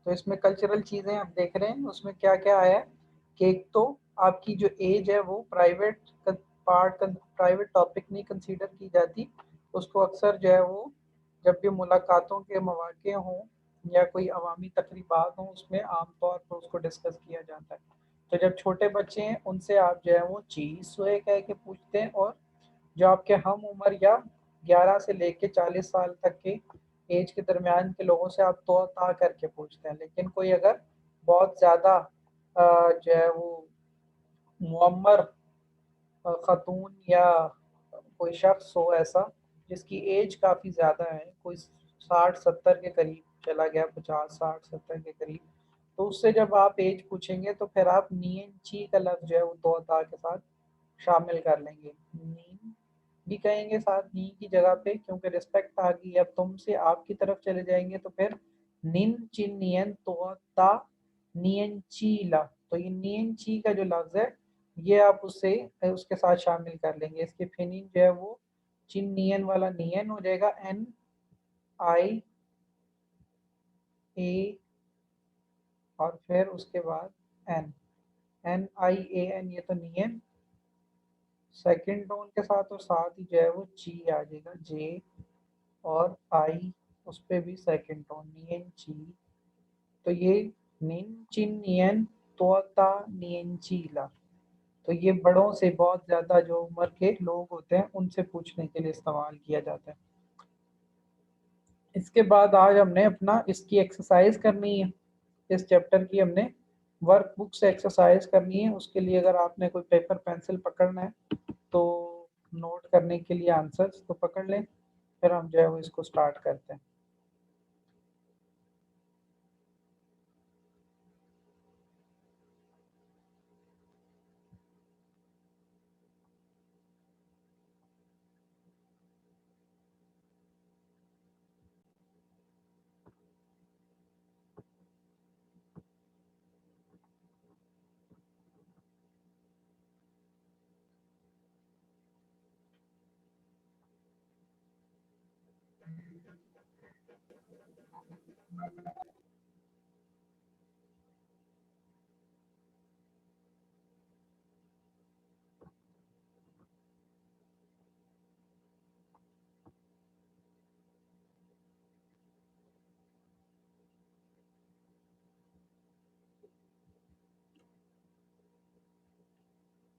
तो इसमें कल्चरल चीज़ें आप देख रहे हैं, उसमें क्या क्या आया है कि एक तो आपकी जो एज है वो प्राइवेट टॉपिक नहीं कंसीडर की जाती। उसको अक्सर जो है वो जब भी मुलाकातों के मौके हों या कोई अवामी तकरीबात हों उसमें आमतौर पर उसको डिस्कस किया जाता है। तो जब छोटे बच्चे हैं उनसे आप जो है वो चीज़ सोए कह के पूछते हैं, और जो आपके हम उम्र या 11 से लेके 40 साल तक के एज के दरमियान के लोगों से आप तो ता करके पूछते हैं। लेकिन कोई अगर बहुत ज़्यादा जो है वो मुअम्मर ख़ातून या कोई शख्स हो ऐसा जिसकी एज काफ़ी ज़्यादा है, कोई 60-70 के करीब चला गया, 50-60-70 के करीब, तो उससे जब आप एज पूछेंगे तो फिर आप नियन ची का लफ्ज़ जो है वो तो ता के साथ शामिल कर लेंगे। नीम भी कहेंगे साथ नी की जगह पे, क्योंकि रिस्पेक्ट आ गई। अब तुमसे आपकी तरफ चले जाएंगे तो फिर निन चिन नियन तो ता नियन चीला। तो ये नियन ची का जो लफ्ज है ये आप उससे उसके साथ शामिल कर लेंगे। इसके फिनिंग जो है वो चिन नियन वाला नियन हो जाएगा, एन आई ए और फिर उसके बाद N, N I A N, ये तो नियन सेकंड टोन के साथ, और साथ ही जो है वो ची आ जाएगा, जे और आई उस पे भी सेकंड टोन नियन ची। तो ये निन चिन नियन तोता नियन चीला। तो ये बड़ों से बहुत ज्यादा जो उम्र के लोग होते हैं उनसे पूछने के लिए इस्तेमाल किया जाता है। इसके बाद आज हमने अपना इसकी एक्सरसाइज करनी है। इस चैप्टर की हमने वर्कबुक से एक्सरसाइज करनी है। उसके लिए अगर आपने कोई पेपर पेंसिल पकड़ना है तो नोट करने के लिए आंसर्स तो पकड़ लें, फिर हम जो है वो इसको स्टार्ट करते हैं।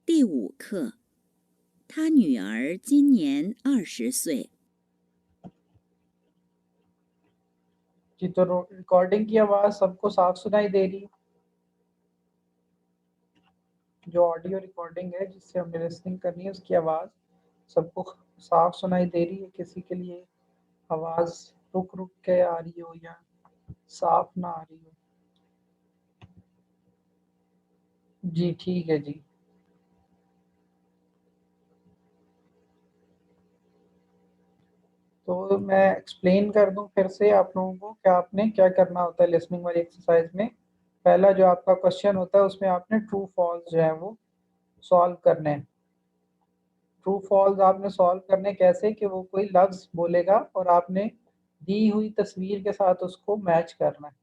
第5课，他女儿今年20岁。 जी, तो रिकॉर्डिंग की आवाज़ सबको साफ सुनाई दे रही है? जो ऑडियो रिकॉर्डिंग है जिससे हमें लिसनिंग करनी है उसकी आवाज़ सबको साफ सुनाई दे रही है? किसी के लिए आवाज़ रुक रुक के आ रही हो या साफ ना आ रही हो? जी ठीक है जी। तो मैं एक्सप्लेन कर दूं फिर से आप लोगों को क्या आपने क्या करना होता है लिसनिंग वाली एक्सरसाइज में। पहला जो आपका क्वेश्चन होता है उसमें आपने ट्रू फॉल्स जो है वो सॉल्व करने हैं। ट्रू फॉल्स आपने सॉल्व करने कैसे कि वो कोई लफ्ज बोलेगा और आपने दी हुई तस्वीर के साथ उसको मैच करना है।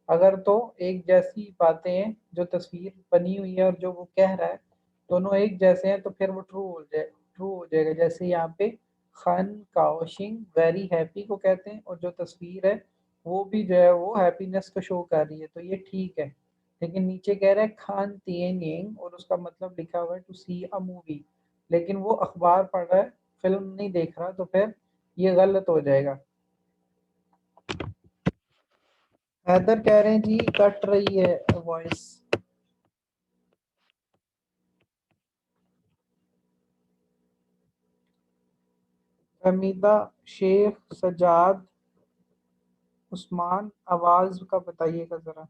अगर तो एक जैसी बातें हैं, जो तस्वीर बनी हुई है और जो वो कह रहा है दोनों एक जैसे हैं, तो फिर वो ट्रू हो जाएगा। जैसे यहाँ पे खान काओशिंग वेरी हैप्पी को कहते हैं और जो तस्वीर है वो भी जो है वो हैप्पीनेस को शो कर रही है, तो ये ठीक है। लेकिन नीचे कह रहा है खान तियन यंग और उसका मतलब लिखा हुआ है टू सी अ मूवी, लेकिन वो अखबार पढ़ रहा है, फिल्म नहीं देख रहा, तो फिर ये गलत हो जाएगा। हैदर कह रहे हैं जी कट रही है वॉइस। हमीदा शेख सजाद उस्मान आवाज का बताइएगा ज़रा।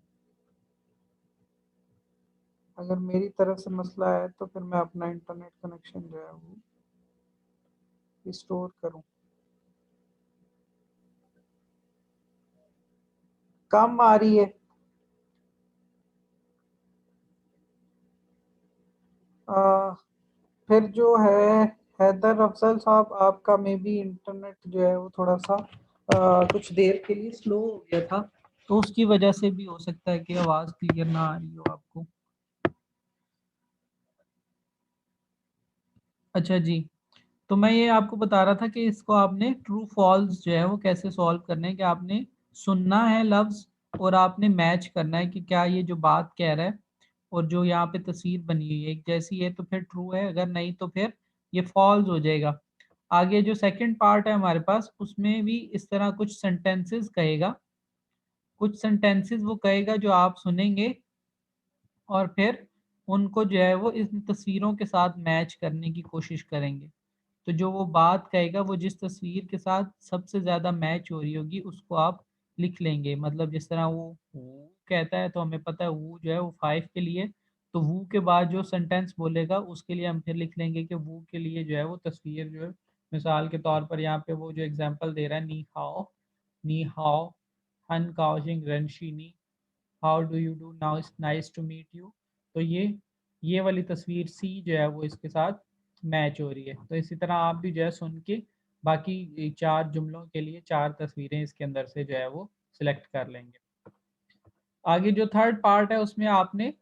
अगर मेरी तरफ से मसला है तो फिर मैं अपना इंटरनेट कनेक्शन जो है वो रिस्टोर करूं। कम आ रही है। आ, फिर जो है हैदर अफजल साहब आपका मे बी इंटरनेट जो है वो थोड़ा सा कुछ देर के लिए स्लो हो गया था, तो उसकी वजह से भी हो सकता है कि आवाज़ क्लियर ना आ रही हो आपको। अच्छा जी, तो मैं ये आपको बता रहा था कि इसको आपने ट्रू फॉल्स जो है वो कैसे सॉल्व करने हैं कि आपने सुनना है लफ्ज़ और आपने मैच करना है कि क्या ये जो बात कह रहा है और जो यहाँ पे तस्वीर बनी हुई है एक जैसी है तो फिर ट्रू है, अगर नहीं तो फिर ये फॉल्स हो जाएगा। आगे जो सेकंड पार्ट है हमारे पास उसमें भी इस तरह कुछ सेंटेंसेस कहेगा, कुछ सेंटेंसेस वो कहेगा जो आप सुनेंगे और फिर उनको जो है वो इन तस्वीरों के साथ मैच करने की कोशिश करेंगे। तो जो वो बात कहेगा वो जिस तस्वीर के साथ सबसे ज़्यादा मैच हो रही होगी उसको आप लिख लेंगे। मतलब जिस तरह वो कहता है तो हमें पता है वो जो है वो 5 के लिए, तो वो के बाद जो सेंटेंस बोलेगा उसके लिए हम फिर लिख लेंगे कि वो के लिए जो है वो तस्वीर जो है, मिसाल के तौर पर यहाँ पे वो जो एग्ज़ाम्पल दे रहा है नी हाओ, हन काओ जिंग रेनशी how do you do now it's nice to meet you. तो ये वाली तस्वीर सी जो है वो इसके साथ मैच हो रही है। तो इसी तरह आप भी जो है सुन के बाकी 4 जुमलों के लिए 4 तस्वीरें इसके अंदर से जो है वो सिलेक्ट कर लेंगे। आगे जो थर्ड पार्ट है उसमें आपने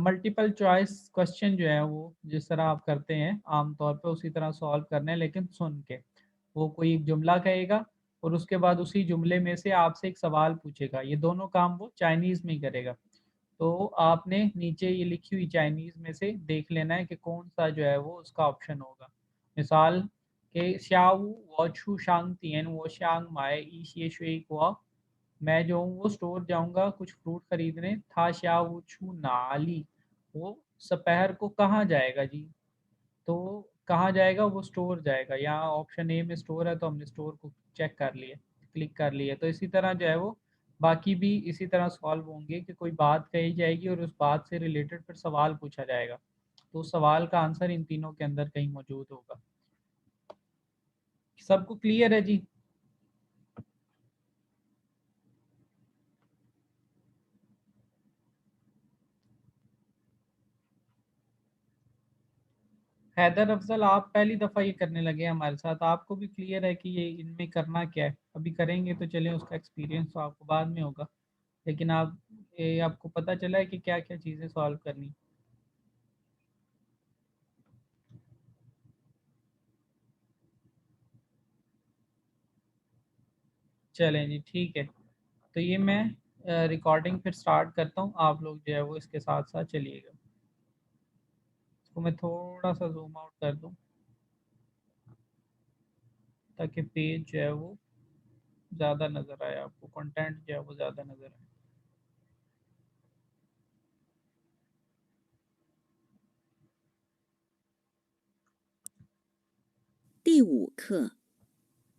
मल्टीपल चॉइस क्वेश्चन जो है वो जिस तरह आप करते हैं आम तौर पे उसी तरह सॉल्व करने हैं लेकिन सुन के। वो कोई एक जुमला कहेगा और उसके बाद उसी जुमले में से आपसे एक सवाल पूछेगा। ये दोनों काम वो चाइनीज़ में ही करेगा। तो आपने नीचे ये लिखी हुई चाइनीज़ में से देख लेना है कि कौन-सा जो है वो उसका ऑप्शन होगा। मिसाल के श्याऊ वो छु शांग तियन वो शांग माए ई शे शुई गुआ। मैं जो हूँ वो स्टोर जाऊँगा कुछ फ्रूट खरीदने, था श्या वो छू नाली, वो दोपहर को कहाँ जाएगा जी? तो कहाँ जाएगा? वो स्टोर जाएगा। यहाँ ऑप्शन ए में स्टोर है तो हमने स्टोर को चेक कर लिया, क्लिक कर लिया। तो इसी तरह जो है वो बाकी भी इसी तरह सॉल्व होंगे कि कोई बात कही जाएगी और उस बात से रिलेटेड फिर सवाल पूछा जाएगा। तो उस सवाल का आंसर इन तीनों के अंदर कहीं मौजूद होगा। सबको क्लियर है जी? हैदर अफ़ज़ल आप पहली दफ़ा ये करने लगे हैं हमारे साथ, आपको भी क्लियर है कि ये इनमें करना क्या है? अभी करेंगे तो चलें उसका एक्सपीरियंस तो आपको बाद में होगा। लेकिन आप ये आपको पता चला है कि क्या-क्या चीज़ें सॉल्व करनी? चलें जी, ठीक है। तो ये मैं रिकॉर्डिंग फिर स्टार्ट करता हूँ, आप लोग जो है वो इसके साथ-साथ चलिएगा। इसको मैं थोड़ा-सा ज़ूम आउट कर दूँ ताकि पेज जो है वो ज़्यादा नज़र आए आपको, कंटेंट जो है वो ज़्यादा नज़र आए। 第五课，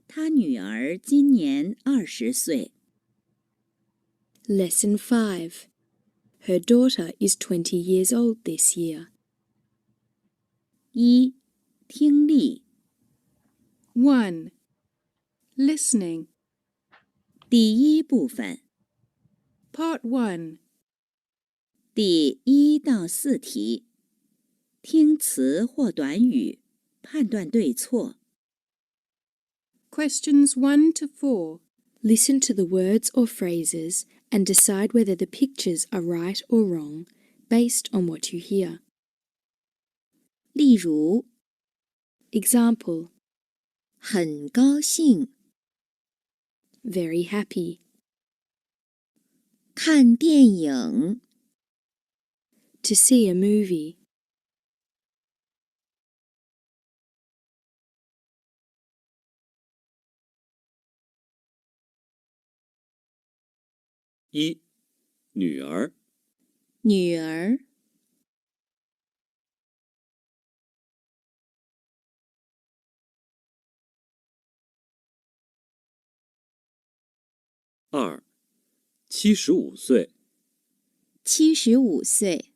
他女儿今年20岁。Lesson 5. Her daughter is 20 years old this year. 一，听力 1. Listening. 第一部分 Part 1. 第1到4题，听词或短语，判断对错。 Questions 1 to 4. Listen to the words or phrases and decide whether the pictures are right or wrong based on what you hear. 例如， Example: 很高兴 very happy, 看电影， to see a movie, 一，女儿，女儿， 二，75岁， 75岁。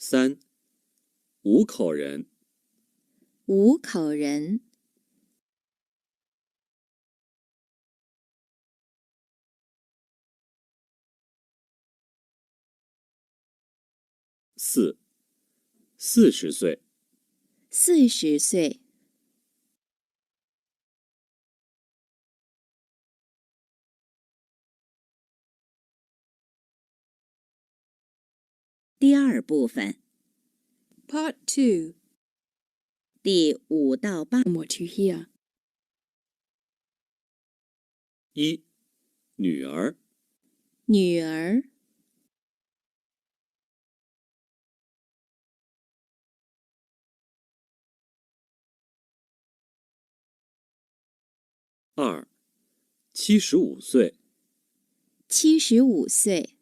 三，五口人， 5口人。四， 40岁。 40岁。第二部分 Part 2. 第5到8 And what you hear. 1. 女儿。女儿。2. 75岁。 75岁。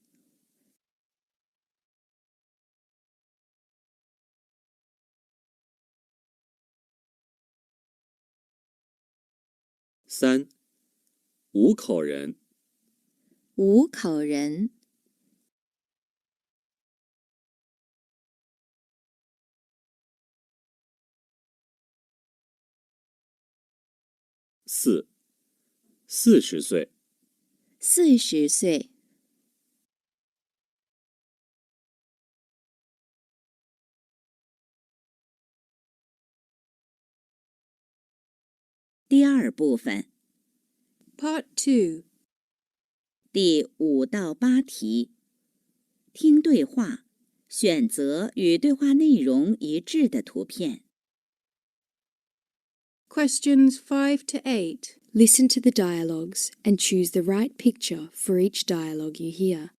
3. 5口人。5口人。4. 40岁。 40岁。第二部分 Part 2. 第5到8题，听对话，选择与对话内容一致的图片。Questions 5 to 8. Listen to the dialogues and choose the right picture for each dialogue you hear.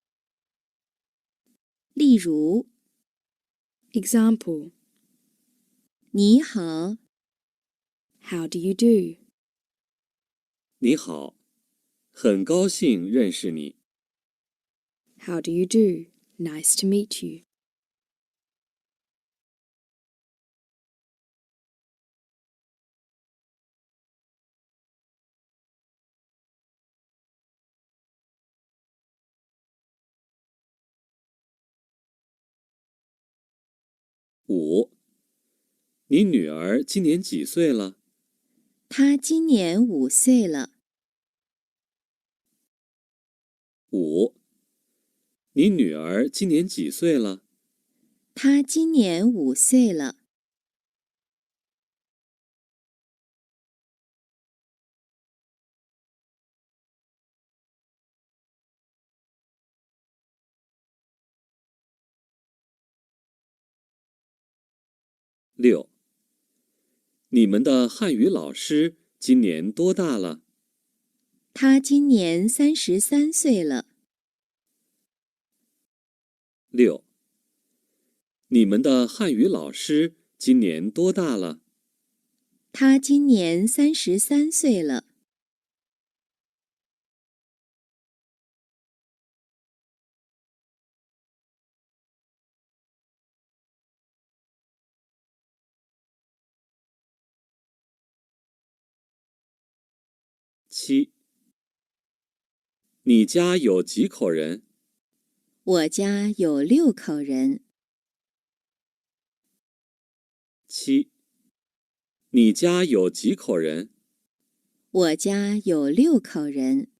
例如， Example. 你好， How do you do? 你好，很高兴认识你。 How do you do? Nice to meet you. 5. 你女儿今年几岁了？她今年5岁了。 5. 你女儿今年几岁了？她今年5岁了。6. 你们的汉语老师今年多大了？她今年33岁了。6. 你们的汉语老师今年多大了？她今年33岁了。7. 你家有几口人？我家有6口人。7. 你家有几口人？我家有6口人。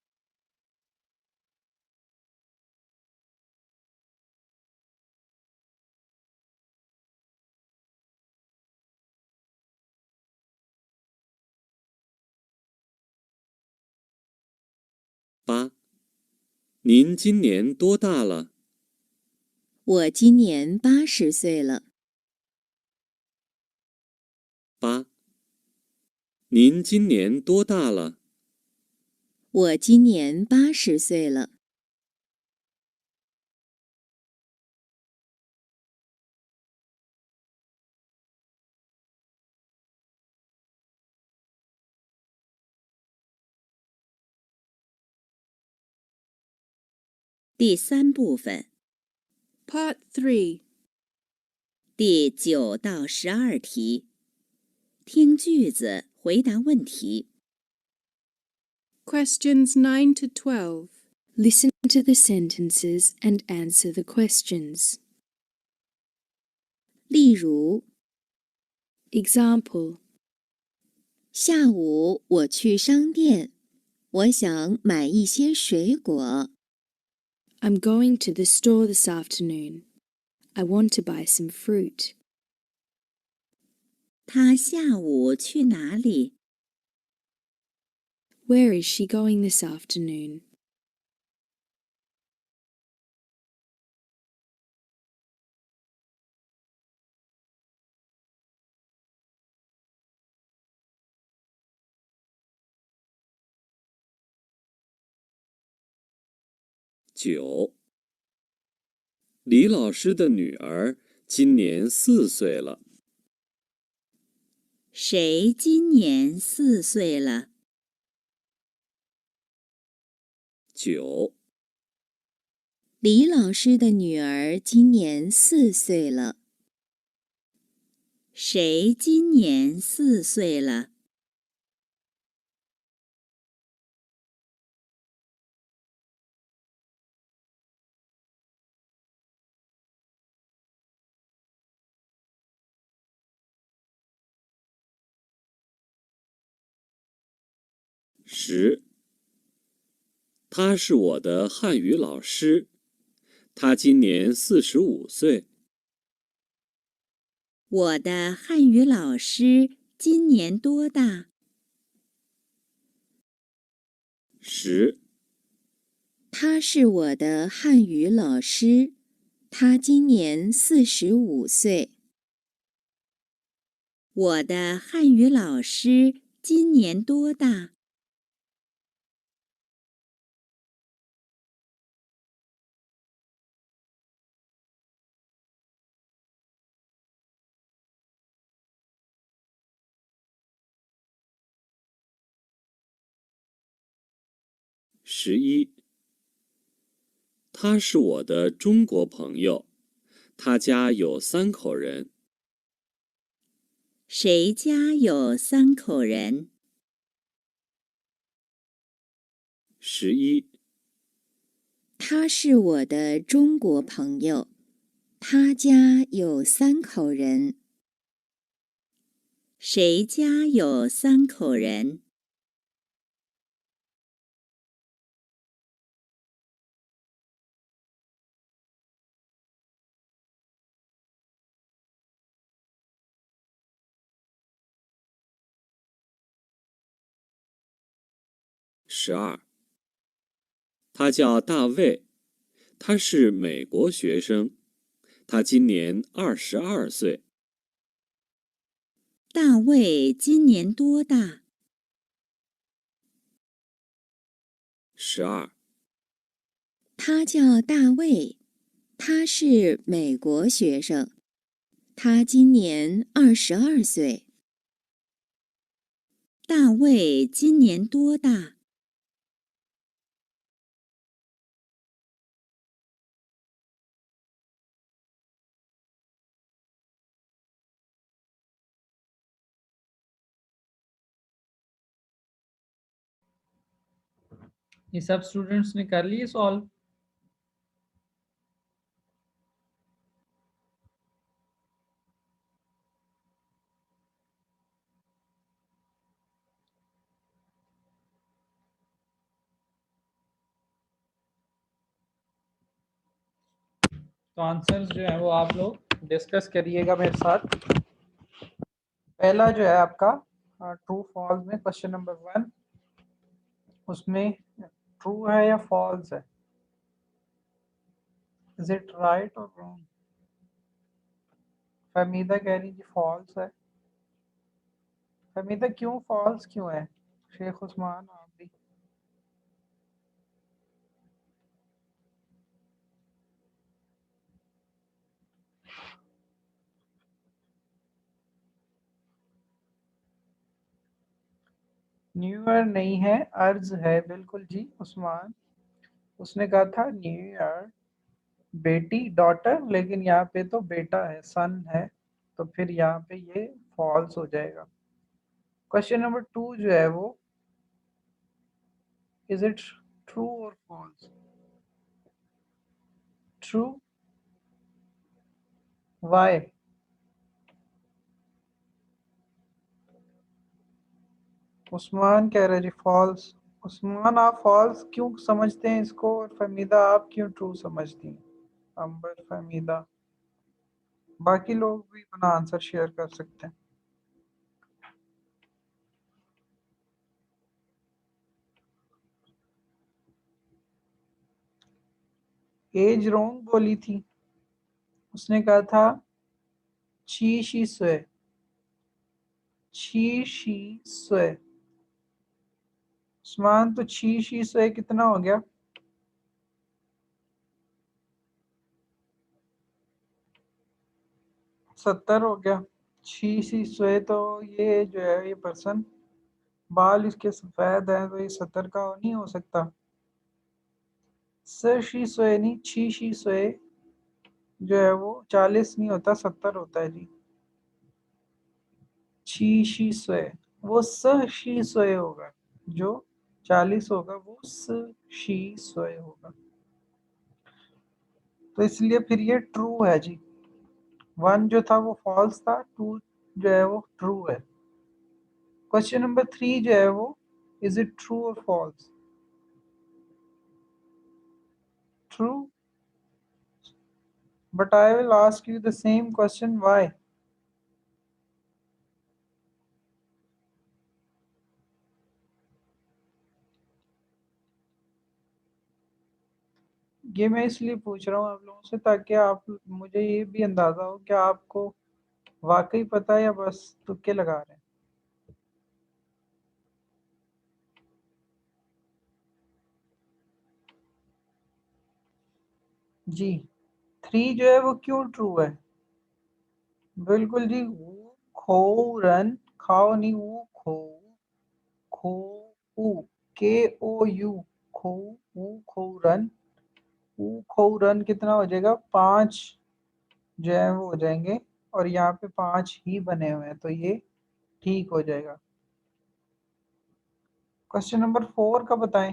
8. 您今年多大了？我今年80岁了。8. 您今年多大了？我今年80岁了。第3部分 Part 3. 第9到12题，听句子，回答问题。Questions 9 to 12. Listen to the sentences and answer the questions. 例如， Example. 下午我去商店，我想买一些水果。 I'm going to the store this afternoon. I want to buy some fruit. 她下午去哪里？ Where is she going this afternoon? 9. 李老师的女儿今年4岁了。谁今年4岁了？ 9. 李老师的女儿今年4岁了。谁今年4岁了？10. 他是我的汉语老师，他今年45岁。我的汉语老师今年多大10. 他是我的汉语老师，他今年45岁。我的汉语老师今年多大11. 他是我的中国朋友，他家有3口人。谁家有3口人？ 11. 他是我的中国朋友，他家有3口人。谁家有3口人？12. 他叫大卫，他是美国学生，他今年22岁。大卫今年多大12. 他叫大卫，他是美国学生，他今年22岁。大卫今年多大ये सब students ने कर लिए solve? तो answers जो है वो आप लोग डिस्कस करिएगा मेरे साथ। पहला जो है आपका ट्रू फॉल्स में क्वेश्चन नंबर 1, उसमें ट्रू है या फॉल्स है? इज इट राइट और रॉन्ग? फहमीदा कह रही जी फॉल्स है। फहमीदा क्यों फॉल्स क्यों है? शेख उस्मान आप भी। न्यू ईयर नहीं है, अर्ज है। बिल्कुल जी उस्मान, उसने कहा था न्यू ईयर बेटी डॉटर, लेकिन यहाँ पे तो बेटा है, सन है, तो फिर यहाँ पे ये फॉल्स हो जाएगा। क्वेश्चन नंबर 2 जो है वो इज इट ट्रू और फॉल्स? ट्रू। वाई? उस्मान कह रहे जी फॉल्स। उस्मान आप फॉल्स क्यों समझते हैं इसको, और फहमीदा आप क्यों ट्रू समझती हैं? अंबर, फहमीदा, बाकी लोग भी अपना आंसर शेयर कर सकते हैं। एज रॉन्ग बोली थी, उसने कहा था 70 岁 70 岁 उस्मान, तो 70 岁 कितना हो गया? 70 हो गया। 70 岁 तो ये जो है ये पर्सन, बाल इसके सफेद हैं तो ये 70 का नहीं हो सकता। 70 岁 नहीं, 70 岁 जो है वो 40 नहीं होता, 70 होता है जी। 70 岁 वो 70 岁 होगा, जो 40 होगा वो 70 岁 होगा। तो इसलिए फिर ये ट्रू है जी। 1 जो था वो फॉल्स था, 2 जो है वो ट्रू है। क्वेश्चन नंबर 3 जो है वो इज इट ट्रू और false? True, but I will ask you the same question, why? ये मैं इसलिए पूछ रहा हूँ आप लोगों से ताकि आप मुझे ये भी अंदाजा हो कि आपको वाकई पता है या बस तुक्के लगा रहे हैं। जी 3 जो है वो क्यों ट्रू है? बिल्कुल जी, वो खो रन, खाओ नहीं, वो खो, खो ऊ, के ओ यू, खो ऊ खो रन, ऊ खो रन कितना हो जाएगा? 5 जो है वो हो जाएंगे, और यहाँ पे 5 ही बने हुए हैं तो ये ठीक हो जाएगा। क्वेश्चन नंबर 4 का बताएं।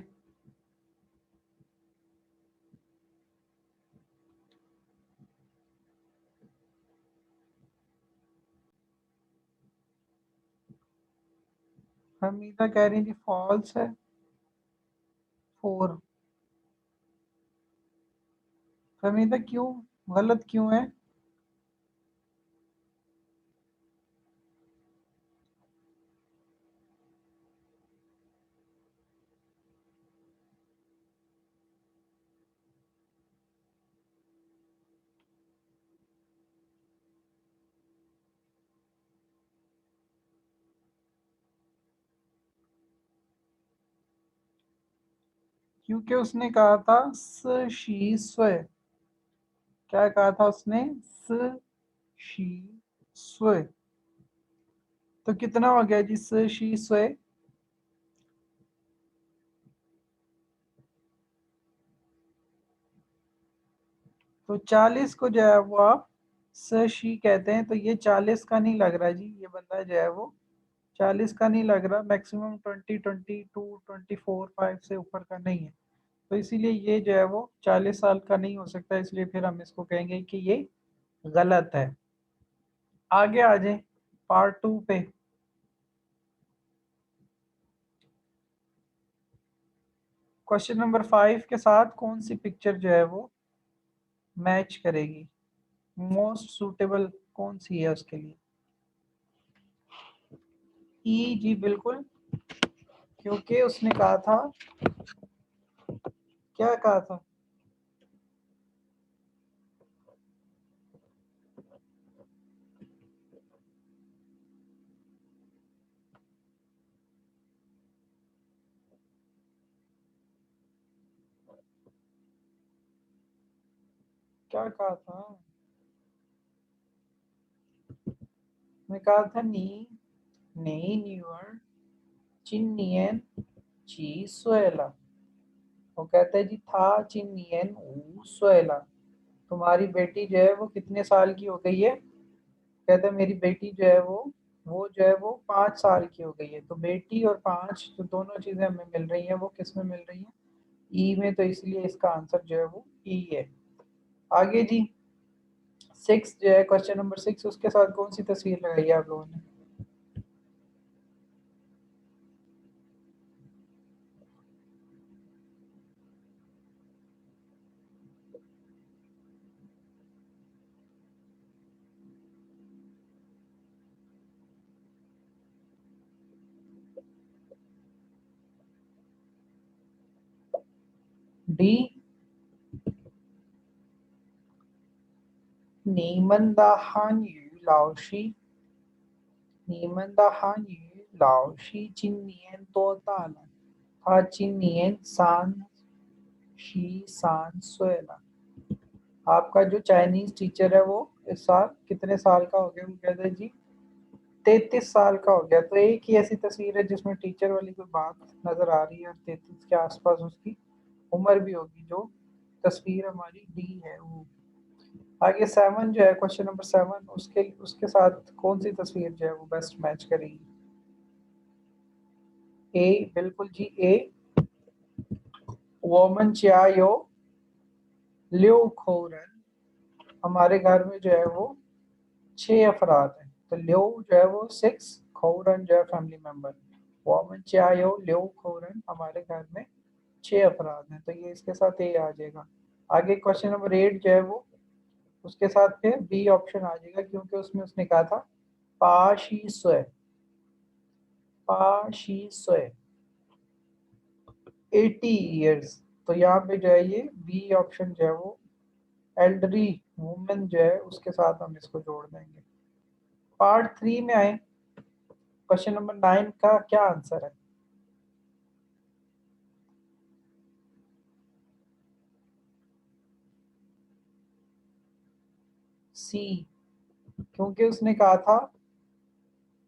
हमीदा कह रही थी फॉल्स है 4। हमीदा क्यों गलत क्यों है? क्योंकि उसने कहा था स शी स्व। क्या कहा था उसने? स शी स्व। तो कितना हो गया जी स शी स्व? तो 40 को जो है वो आप स शी कहते हैं, तो ये 40 का नहीं लग रहा जी, ये बंदा जो है वो 40 का नहीं लग रहा, मैक्सिमम 20, 22, 24, 5 से ऊपर का नहीं है। तो इसीलिए ये जो है वो 40 साल का नहीं हो सकता, इसलिए फिर हम इसको कहेंगे कि ये गलत है। आगे आ जाए पार्ट 2 पे। क्वेश्चन नंबर 5 के साथ कौन सी पिक्चर जो है वो मैच करेगी? मोस्ट सूटेबल कौन सी है उसके लिए? ई जी बिल्कुल, क्योंकि उसने कहा था, क्या कहा था? क्या कहा था? मैं कहा था नी नहीं न्यूअर चिन्नियन ची सोएला। वो कहता है जी था चिन्नियन ऊ सोएला। तुम्हारी बेटी जो है वो कितने साल की हो गई है? कहता है मेरी बेटी जो है वो जो है वो 5 साल की हो गई है। तो बेटी और 5 तो दोनों चीजें हमें मिल रही हैं, वो किस में मिल रही हैं? ई में, तो इसलिए इसका आंसर जो है वो ई है। आगे जी 6 जो है, क्वेश्चन नंबर 6, उसके साथ कौन सी तस्वीर लगाई है आप लोगों ने? डी 你们的汉语老师，你们的汉语老师今年多大了？他今年33岁了। आपका जो चाइनीज टीचर है वो इस साल कितने साल का हो गया? वो कहते हैं जी 33 साल का हो गया। तो एक ही ऐसी तस्वीर है जिसमें टीचर वाली कोई बात नजर आ रही है और 33 के आसपास उसकी उम्र भी होगी। जो तस्वीर हमारी डी है वो। आगे 7 जो है, क्वेश्चन नंबर 7, उसके उसके साथ कौन सी तस्वीर जो है वो बेस्ट मैच करेगी? ए, बिल्कुल जी ए, वोमन चायो लियो खोरन। हमारे घर में जो है वो 6 अफराद हैं। तो लियो जो है वो 6, खोरन जो है फैमिली मेंबर। वोमन चायो लियो खोरन, हमारे घर में 6 अफराद हैं। तो ये इसके साथ ए आ जाएगा। आगे क्वेश्चन नंबर 8 जो है वो उसके साथ फिर बी ऑप्शन आ जाएगा, क्योंकि उसमें उसने कहा था पाशी स्वे, पाशी स्वे 80 ईयर्स। तो यहाँ पे जो है ये बी ऑप्शन जो है वो एल्डरी वुमेन जो है उसके साथ हम इसको जोड़ देंगे। पार्ट 3 में आए, क्वेश्चन नंबर 9 का क्या आंसर है? सी, क्योंकि उसने कहा था,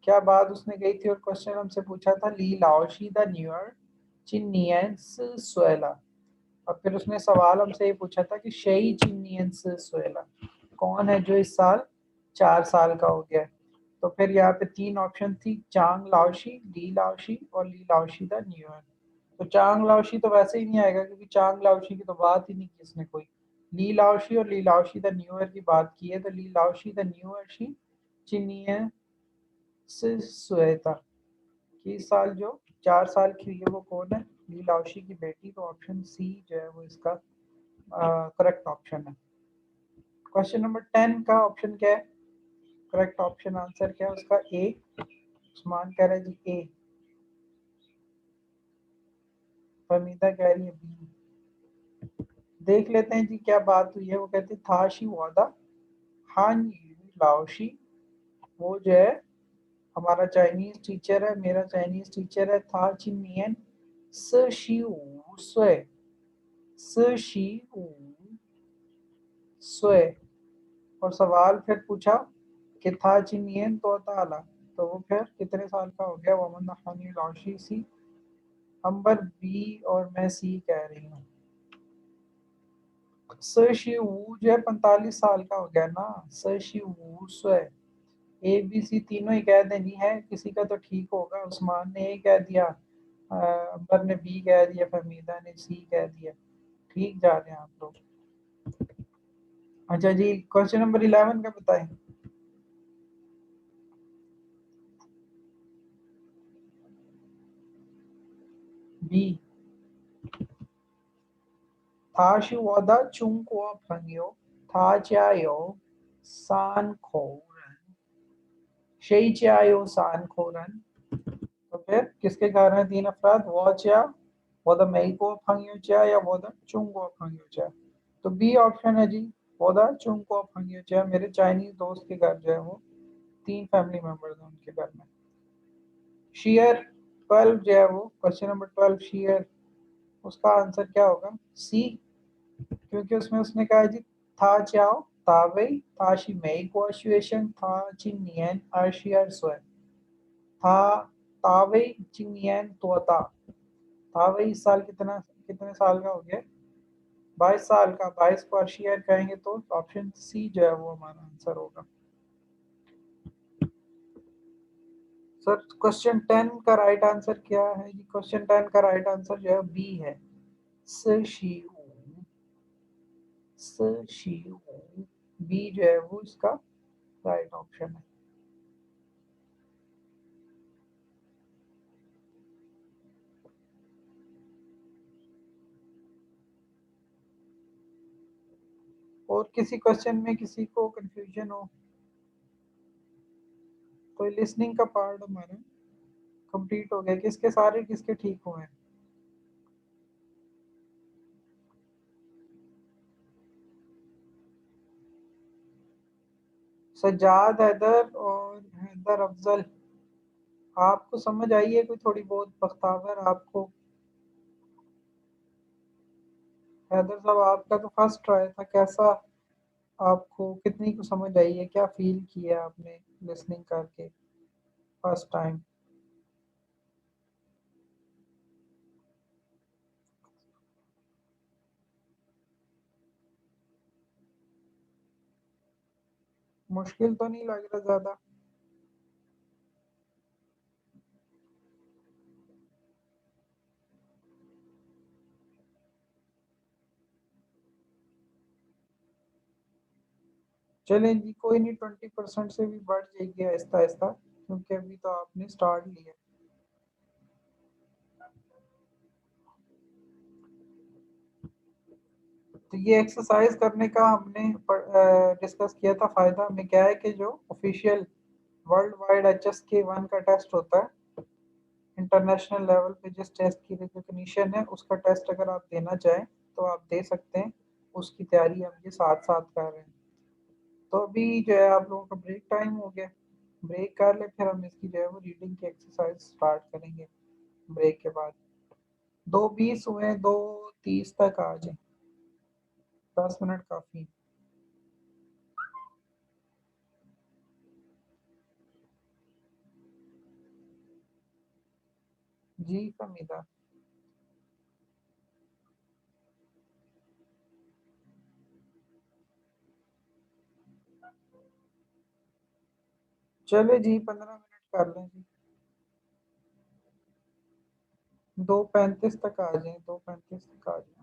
क्या बात उसने कही थी और क्वेश्चन हमसे पूछा था ली लाओशी द न्यूअर चिनियंस स्वेला। और फिर उसने सवाल हमसे ये पूछा था कि शेई चिनियंस स्वेला कौन है जो इस साल 4 साल का हो गया है? तो फिर यहाँ पे 3 ऑप्शन थी, चांग लाओशी, ली लाओशी और ली लाओशी द न्यूअर। तो चांग लाओशी तो वैसे ही नहीं आएगा, क्योंकि चांग लाओशी की तो बात ही नहीं की इसने कोई। ली लाओशी और ली लाओशी द न्यूअर की बात की है। तो ली लाओशी द न्यूअर शी चिनियन स्वेता कि इस साल जो 4 साल की हुई है वो कौन है? ली लाओशी की बेटी। तो ऑप्शन सी जो है वो इसका करेक्ट ऑप्शन है। क्वेश्चन नंबर 10 का ऑप्शन क्या है? करेक्ट ऑप्शन आंसर क्या है उसका? ए। उस्मान कह रहा है जी ए, फमीदा कह रही है बी। देख लेते हैं जी क्या बात हुई है। वो कहते था शी वादा हान यू लाओशी, वो जो है हमारा चाइनीज टीचर है, मेरा चाइनीज टीचर है, था चिनियन स शी ऊ स्वे, स शी ऊ स्वे। और सवाल फिर पूछा कि था चिनियन तो ताला, तो वो फिर कितने साल का हो गया? वमन हानी लाशी सी। अंबर बी और मैं सी कह रही हूँ। सशी वू जो है 45 साल का हो गया ना। सशी वू स्वे, ए बी सी तीनों ही कह देनी है, किसी का तो ठीक होगा। उस्मान ने ए कह दिया, अंबर ने बी कह दिया, फहमीदा ने सी कह दिया। ठीक जा रहे हैं आप लोग। अच्छा जी, क्वेश्चन नंबर 11 का बताएं। बी,他是我的中国朋友，他家有三口人，谁家有三口人? तो फिर किसके घर में 3 अफराद? वो चा, वो द मई को फंगियो चा या वो द चुंग को फंगियो चा? तो बी ऑप्शन है जी, वो द चुंग को फंगियो चा। मेरे चाइनीज दोस्त के घर जो है वो 3 फैमिली मेंबर्स हैं उनके घर में। शेयर 12 जो है वो क्वेश्चन नंबर 12 शेयर, उसका आंसर क्या होगा? सी, क्योंकि उसमें उसने कहा है जी था चाओ तावई ताशी मई को सिचुएशन था चिनियन अर्शियर स्वे, था तावई चिनियन तोता। तावई इस साल कितने साल का हो गया? 22 साल का। 22 को अर्शियर कहेंगे तो ऑप्शन सी जो है वो हमारा आंसर होगा। सर क्वेश्चन 10 का राइट आंसर क्या है जी? क्वेश्चन 10 का राइट आंसर जो है बी है, सी बी जो है वो इसका राइट ऑप्शन है। और किसी क्वेश्चन में किसी को कंफ्यूजन हो? तो लिसनिंग का पार्ट हमारा कंप्लीट हो गया। किसके सारे किसके ठीक हुए हैं? सज्जाद हैदर और हैदर अफजल, आपको समझ आई है कोई थोड़ी बहुत? बख्तावर आपको? हैदर साहब आपका तो फर्स्ट ट्राई था, कैसा आपको, कितनी को समझ आई है, क्या फील किया आपने लिसनिंग करके फर्स्ट टाइम? मुश्किल तो नहीं लग रहा ज़्यादा? चलें जी, कोई नहीं, 20% से भी बढ़ जाएगी आहिस्ता आहिस्ता, क्योंकि अभी तो आपने स्टार्ट लिया। तो ये एक्सरसाइज करने का हमने डिस्कस किया था। फ़ायदा हमें क्या है कि जो ऑफिशियल वर्ल्ड वाइड HSK 1 का टेस्ट होता है, इंटरनेशनल लेवल पे जिस टेस्ट की रिकग्निशन है, उसका टेस्ट अगर आप देना चाहें तो आप दे सकते हैं। उसकी तैयारी हम ये साथ साथ कर रहे हैं। तो अभी जो है आप लोगों का ब्रेक टाइम हो गया, ब्रेक कर ले, फिर हम इसकी जो है वो रीडिंग की एक्सरसाइज स्टार्ट करेंगे ब्रेक के बाद। 2:20 हुए, 2:30 तक आ जाए, 10 मिनट काफ़ी। जी फमीदा। चले जी, 15 मिनट कर लें जी, 2:35 तक आ जाए, 2:35 तक आ जाए।